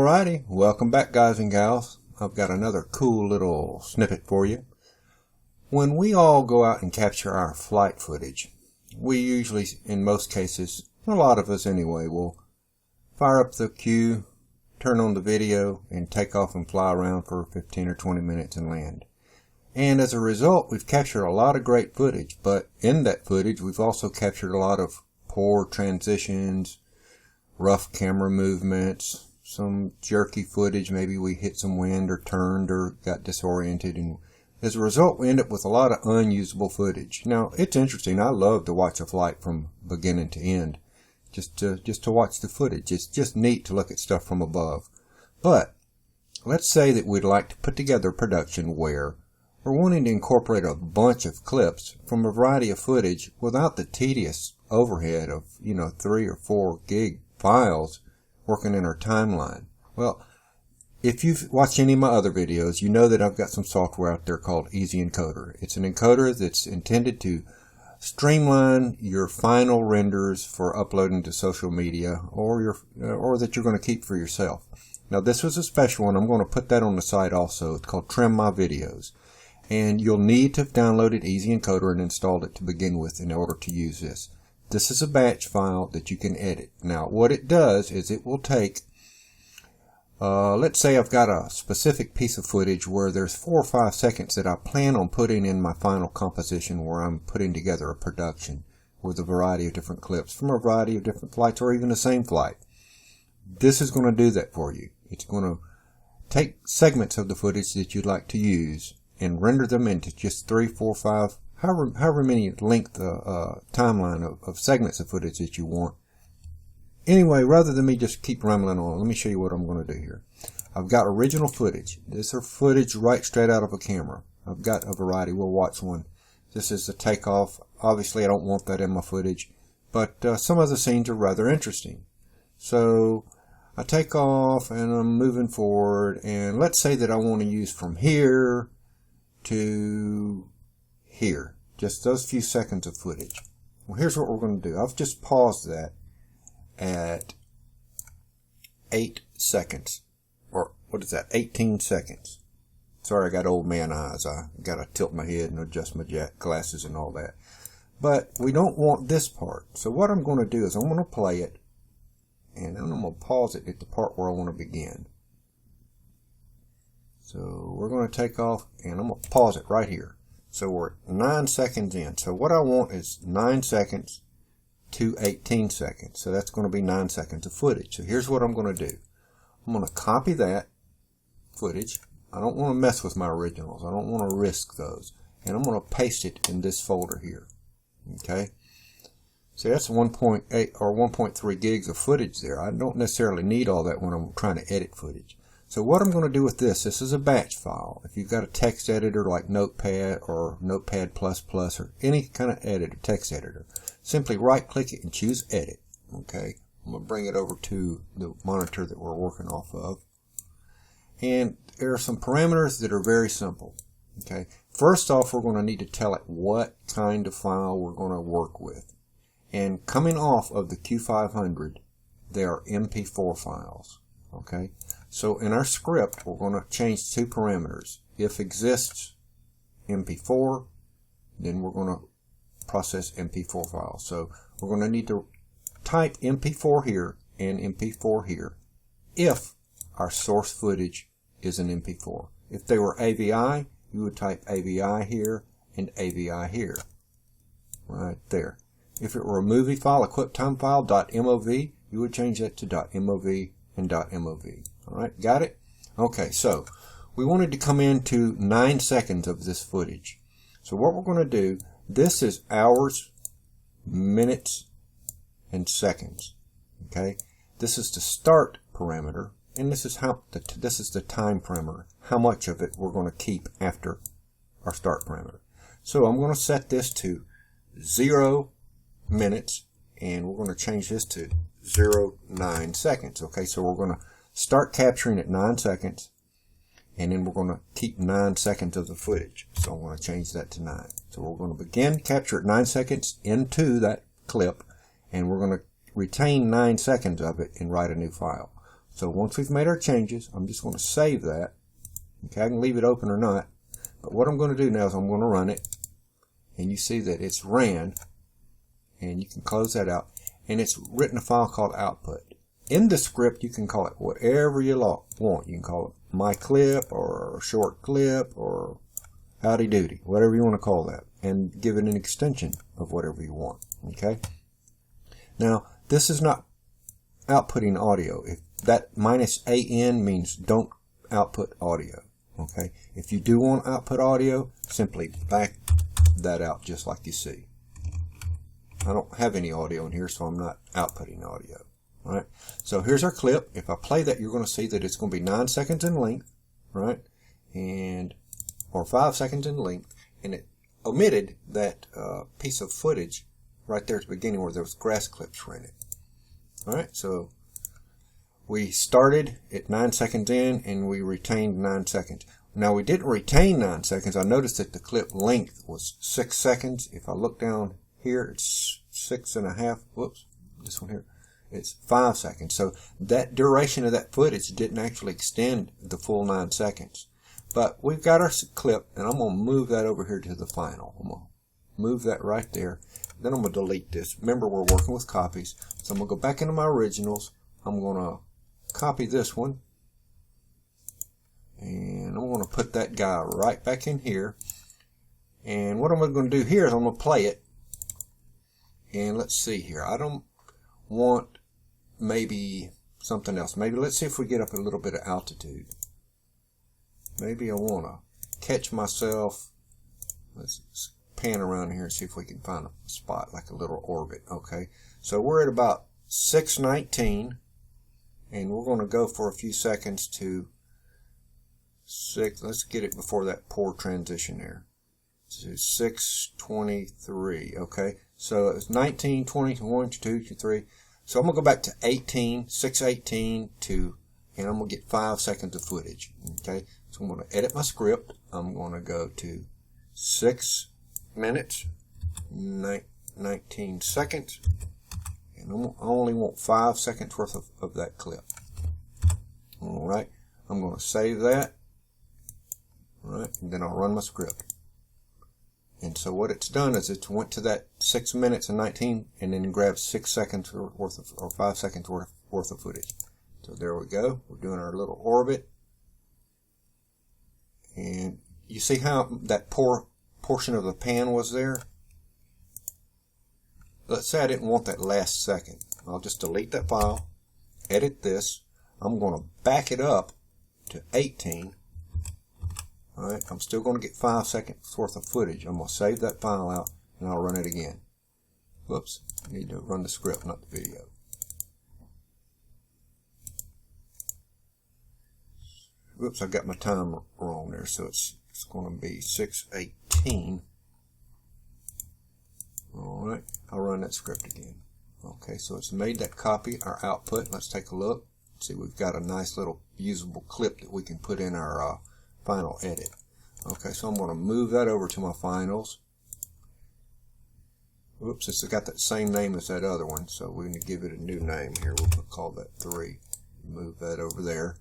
Alrighty, welcome back guys and gals. I've got another cool little snippet for you. When we all go out and capture our flight footage, we usually, in most cases, a lot of us anyway, will fire up the queue, turn on the video, and take off and fly around for 15 or 20 minutes and land. And as a result, we've captured a lot of great footage, but in that footage, we've also captured a lot of poor transitions, rough camera movements, some jerky footage. Maybe we hit some wind or turned or got disoriented, and as a result we end up with a lot of unusable footage. Now it's interesting. I love to watch a flight from beginning to end, just to watch the footage. It's just neat to look at stuff from above. But let's say that we'd like to put together a production where we're wanting to incorporate a bunch of clips from a variety of footage without the tedious overhead of 3 or 4 gig files working in our timeline. Well, if you've watched any of my other videos, you know that I've got some software out there called Easy Encoder. It's an encoder that's intended to streamline your final renders for uploading to social media or that you're going to keep for yourself. Now this was a special one. I'm going to put that on the site also. It's called Trim My Videos. And you'll need to have downloaded Easy Encoder and installed it to begin with in order to use this. This is a batch file that you can edit. Now what it does is it will take, let's say I've got a specific piece of footage where there's 4 or 5 seconds that I plan on putting in my final composition, where I'm putting together a production with a variety of different clips from a variety of different flights or even the same flight. This is going to do that for you. It's going to take segments of the footage that you'd like to use and render them into just 3, 4, 5, however many length timeline of segments of footage that you want. Anyway, rather than me just keep rambling on, let me show you what I'm going to do here. I've got original footage. This is footage right straight out of a camera. I've got a variety. We'll watch one. This is the takeoff. Obviously I don't want that in my footage, but some of the scenes are rather interesting. So I take off and I'm moving forward, and let's say that I want to use from here to here, just those few seconds of footage. Well, here's what we're going to do. I've just paused that at 8 seconds, or what is that, 18 seconds. Sorry, I got old man eyes. I got to tilt my head and adjust my glasses and all that. But we don't want this part. So what I'm going to do is I'm going to play it, and then I'm going to pause it at the part where I want to begin. So we're going to take off, and I'm going to pause it right here. So we're 9 seconds in. So what I want is 9 seconds to 18 seconds. So that's going to be 9 seconds of footage. So here's what I'm going to do. I'm going to copy that footage. I don't want to mess with my originals. I don't want to risk those. And I'm going to paste it in this folder here. Okay. So that's 1.8 or 1.3 gigs of footage there. I don't necessarily need all that when I'm trying to edit footage. So what I'm going to do with this is a batch file. If you've got a text editor like Notepad or Notepad++ or any kind of editor, text editor, simply right click it and choose Edit. Okay, I'm going to bring it over to the monitor that we're working off of. And there are some parameters that are very simple. Okay, first off, we're going to need to tell it what kind of file we're going to work with. And coming off of the Q500, they are MP4 files. Okay, so in our script, we're going to change 2 parameters. If exists MP4, then we're going to process MP4 files. So we're going to need to type MP4 here and MP4 here if our source footage is an MP4. If they were AVI, you would type AVI here and AVI here. Right there. If it were a movie file, a QuickTime file, .mov, you would change that to .mov and .mov. Alright, got it? Okay, so we wanted to come into 9 seconds of this footage. So what we're going to do, this is hours, minutes, and seconds. Okay, this is the start parameter, and this is the time parameter. How much of it we're going to keep after our start parameter. So I'm going to set this to 0 minutes, and we're going to change this to 0.9 seconds. Okay, so we're going to start capturing at 9 seconds, and then we're going to keep 9 seconds of the footage. So I'm going to change that to 9. So we're going to begin capture at 9 seconds into that clip, and we're going to retain 9 seconds of it and write a new file. So once we've made our changes, I'm just going to save that. Okay, I can leave it open or not. But what I'm going to do now is I'm going to run it. And you see that it's ran. And you can close that out. And it's written a file called output. In the script, you can call it whatever you want. You can call it my clip or short clip or howdy doody, whatever you want to call that. And give it an extension of whatever you want. Okay. Now, this is not outputting audio. If that -AN means don't output audio. Okay. If you do want to output audio, simply back that out just like you see. I don't have any audio in here, so I'm not outputting audio. Right? So here's our clip. If I play that, you're going to see that it's going to be 9 seconds in length, right? Or 5 seconds in length, and it omitted that piece of footage right there at the beginning where there was grass clips rented. All right, so we started at 9 seconds in, and we retained 9 seconds. Now we didn't retain 9 seconds. I noticed that the clip length was 6 seconds. If I look down here, it's 6.5. Whoops, this one here. It's 5 seconds. So that duration of that footage didn't actually extend the full 9 seconds. But we've got our clip, and I'm going to move that over here to the final. I'm going to move that right there. Then I'm going to delete this. Remember, we're working with copies. So I'm going to go back into my originals. I'm going to copy this one. And I'm going to put that guy right back in here. And what I'm going to do here is I'm going to play it. And let's see here. I don't want maybe something else. Maybe let's see if we get up a little bit of altitude. Maybe I want to catch myself. Let's pan around here and see if we can find a spot like a little orbit. Okay, so we're at about 619, and we're going to go for a few seconds to 6. Let's get it before that poor transition there. So 623. Okay, so it's 19, 20, 1, 2, 3. So I'm going to go back to 18, 618 to, and I'm going to get 5 seconds of footage. Okay, so I'm going to edit my script. I'm going to go to 6 minutes, 19 seconds, and I only want 5 seconds worth of that clip. Alright, I'm going to save that. Alright, and then I'll run my script. And so what it's done is it went to that 6 minutes and 19 and then grabbed 6 seconds worth of, or 5 seconds worth of footage. So there we go. We're doing our little orbit. And you see how that portion of the pan was there? Let's say I didn't want that last second. I'll just delete that file, edit this. I'm going to back it up to 18. Alright, I'm still going to get 5 seconds worth of footage. I'm going to save that file out and I'll run it again. Whoops, I need to run the script, not the video. Whoops, I got my time wrong there, so it's going to be 6:18. Alright, I'll run that script again. Okay, so it's made that copy, our output. Let's take a look. See, we've got a nice little usable clip that we can put in our final edit. Okay, so I'm going to move that over to my finals. Whoops, it's got that same name as that other one, so we're going to give it a new name here. We'll call that 3. Move that over there.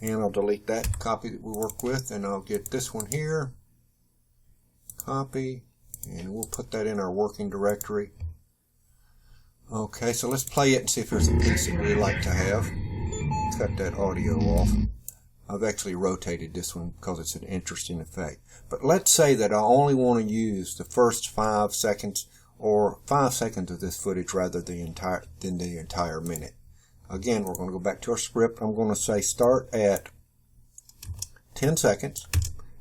And I'll delete that copy that we work with, and I'll get this one here. Copy, and we'll put that in our working directory. Okay, so let's play it and see if there's a piece that we'd like to have. Cut that audio off. I've actually rotated this one because it's an interesting effect. But let's say that I only want to use the first 5 seconds or 5 seconds of this footage rather than the entire minute. Again, we're going to go back to our script. I'm going to say start at 10 seconds,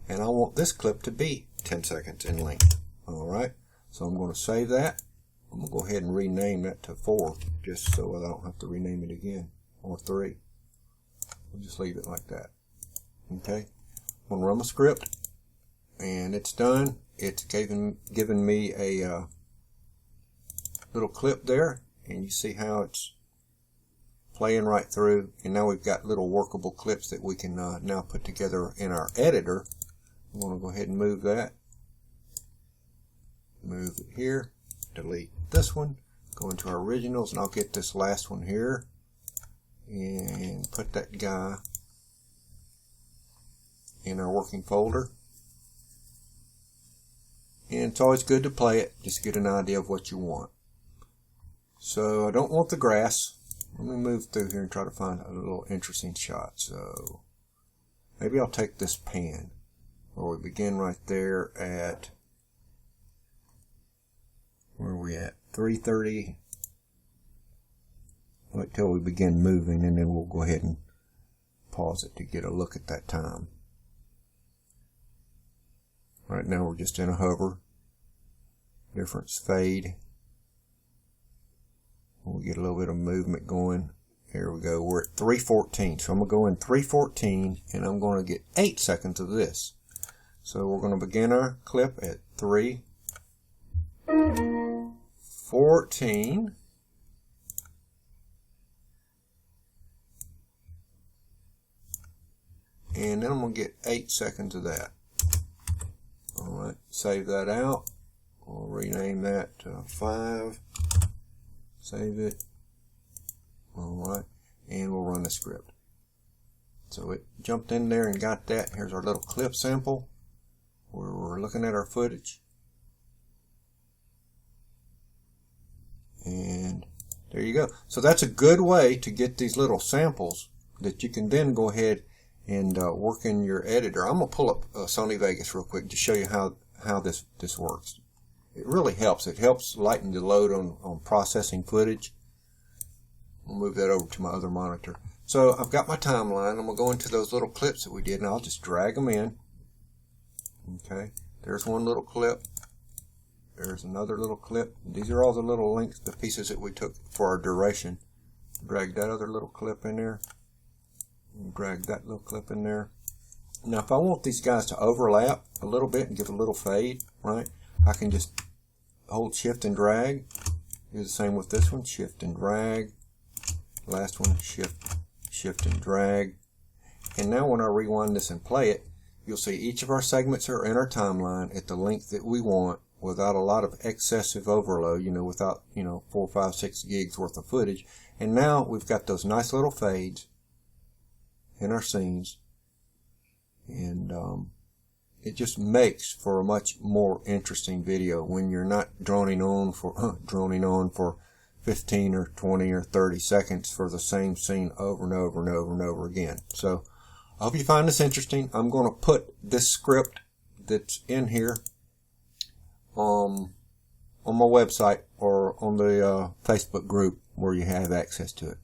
and I want this clip to be 10 seconds in length. Alright, so I'm going to save that. I'm going to go ahead and rename that to 4, just so I don't have to rename it again, or 3. We'll just leave it like that. Okay, I'm going to run my script, and it's done. It's given me a little clip there, and you see how it's playing right through. And now we've got little workable clips that we can now put together in our editor. I'm going to go ahead and move that. Move it here. Delete this one. Go into our originals, and I'll get this last one here. and put that guy in our working folder. And it's always good to play it, just get an idea of what you want. So I don't want the grass. Let me move through here and try to find a little interesting shot. So maybe I'll take this pan, where we begin right there at, where are we at? 3:30. Wait till we begin moving, and then we'll go ahead and pause it to get a look at that time. Right now we're just in a hover. Difference fade. We'll get a little bit of movement going. Here we go. We're at 3:14. So I'm going to go in 3:14, and I'm going to get 8 seconds of this. So we're going to begin our clip at 3:14. And then I'm going to get 8 seconds of that. Alright, save that out. We'll rename that to 5. Save it. Alright, and we'll run the script. So it jumped in there and got that. Here's our little clip sample where we're looking at our footage. And there you go. So that's a good way to get these little samples that you can then go ahead and work in your editor. I'm going to pull up Sony Vegas real quick to show you how this works. It really helps. It helps lighten the load on processing footage. I'll move that over to my other monitor. So I've got my timeline. I'm going to go into those little clips that we did, and I'll just drag them in. Okay, there's one little clip. There's another little clip. These are all the little links, the pieces that we took for our duration. Drag that other little clip in there. And drag that little clip in there. Now if I want these guys to overlap a little bit and give a little fade, right, I can just hold shift and drag. Do the same with this one, shift and drag. Last one, shift and drag. And now when I rewind this and play it, you'll see each of our segments are in our timeline at the length that we want without a lot of excessive overload, without, 4, 5, 6 gigs worth of footage. And now we've got those nice little fades in our scenes, and it just makes for a much more interesting video when you're not droning on for 15 or 20 or 30 seconds for the same scene over and over and over and over again. So I hope you find this interesting. I'm going to put this script that's in here on my website or on the Facebook group where you have access to it.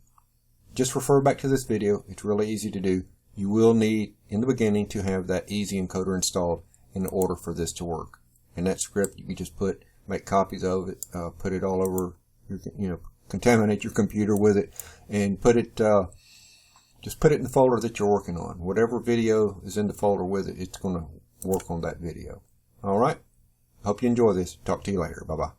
Just refer back to this video. It's really easy to do. You will need, in the beginning, to have that easy encoder installed in order for this to work. And that script, you can just make copies of it, put it all over, contaminate your computer with it, and just put it in the folder that you're working on. Whatever video is in the folder with it, it's going to work on that video. All right? Hope you enjoy this. Talk to you later. Bye-bye.